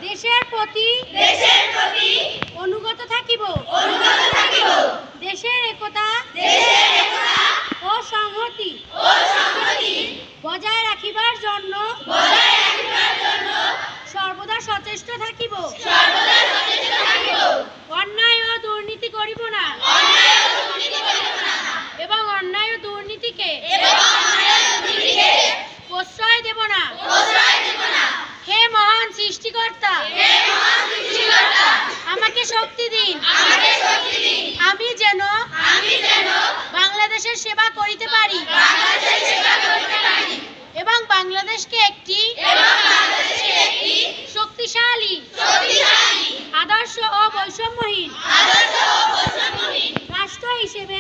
দেশের প্রতি অনুগত থাকিব দেশের একতা ও সংহতি বজায় রাখিবার জন্য সর্বদা সচেষ্ট থাকিব অন্যায় ও দুর্নীতি করিব না এবং অন্যায় ও দুর্নীতিকে প্রশ্রয় দেব না। হে মহান সৃষ্টিকর্তা, আমাকে শক্তি দিন, আমি যেন বাংলাদেশের সেবা করিতে পারি এবং বাংলাদেশকে একটি শক্তিশালী আদর্শ ও বৈষম্যহীন রাষ্ট্র হিসেবে